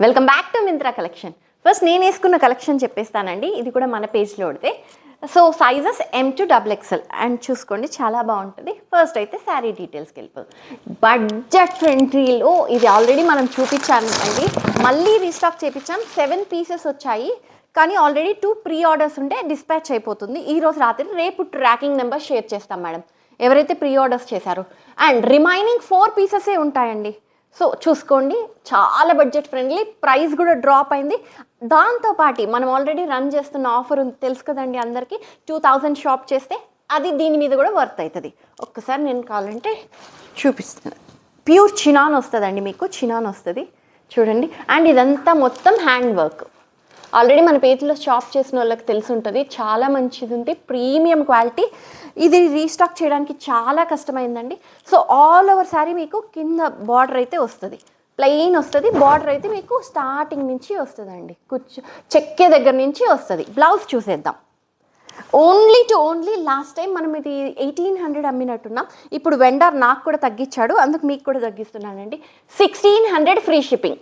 Welcome back to Myntra collection. First నేను వేసుకున్న collection చెప్పేస్తానండి. ఇది కూడా మన పేజ్లో ఉడితే. సో సైజెస్ M2XXL అండ్ చూసుకోండి, చాలా బాగుంటుంది. ఫస్ట్ అయితే శారీ డీటెయిల్స్కి వెళ్ళిపోదు. బడ్జెట్ ఫ్రెండ్లీలో ఇది ఆల్రెడీ మనం చూపించాను అండి, మళ్ళీ రీస్టాక్ చేయించాం. 7 పీసెస్ వచ్చాయి, కానీ ఆల్రెడీ 2 ప్రీ ఆర్డర్స్ ఉంటే డిస్పాచ్ అయిపోతుంది. ఈరోజు రాత్రి, రేపు ట్రాకింగ్ నెంబర్ షేర్ చేస్తాం మేడం, ఎవరైతే ప్రీ ఆర్డర్స్ చేశారో. అండ్ రిమైనింగ్ 4 పీసెసే ఉంటాయండి. సో చూసుకోండి, చాలా బడ్జెట్ ఫ్రెండ్లీ, ప్రైస్ కూడా డ్రాప్ అయింది. దాంతోపాటు మనం ఆల్రెడీ రన్ చేస్తున్న ఆఫర్ ఉంది, తెలుసు కదండి అందరికీ. 2000 షాప్ చేస్తే అది దీని మీద కూడా వర్త్ అవుతుంది. ఒక్కసారి నేను కావాలంటే చూపిస్తాను. ప్యూర్ చినాన్ వస్తుందండి, మీకు చినాన్ వస్తుంది చూడండి. అండ్ ఇదంతా మొత్తం హ్యాండ్ వర్క్. ఆల్రెడీ మన పేజ్లో షాప్ చేసిన వాళ్ళకి తెలిసి ఉంటుంది, చాలా మంచిది ఉంది, ప్రీమియం క్వాలిటీ. ఇది రీస్టాక్ చేయడానికి చాలా కష్టమైందండి. సో ఆల్ ఓవర్ శారీ మీకు కింద బార్డర్ అయితే వస్తుంది, ప్లెయిన్ వస్తుంది. బార్డర్ అయితే మీకు స్టార్టింగ్ నుంచి వస్తుందండి, చెక్కే దగ్గర నుంచి వస్తుంది. బ్లౌజ్ చూసేద్దాం. ఓన్లీ లాస్ట్ టైం మనం ఇది 1800 అమ్మినట్టున్నాం. ఇప్పుడు వెండర్ నాకు కూడా తగ్గించాడు, అందుకు మీకు కూడా తగ్గిస్తున్నానండి. 1600 free shipping.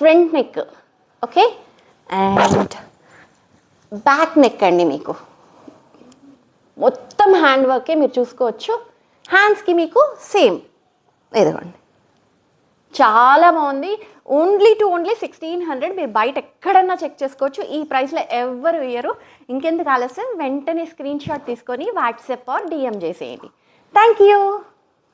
Front neck okay, and back neck అండి, మీకు మొత్తం హ్యాండ్ వర్కే మీరు చూసుకోవచ్చు. హ్యాండ్స్కి మీకు సేమ్ ఇదిగోండి, చాలా బాగుంది. ఓన్లీ 1600. మీరు బయట ఎక్కడన్నా చెక్ చేసుకోవచ్చు. ఈ ప్రైస్లో ఎవరు ఇయ్యరు. ఇంకెందుకు ఆలస్యం, వెంటనే స్క్రీన్ షాట్ తీసుకొని వాట్సాప్ ఆర్ DM చేసేయండి. Thank you.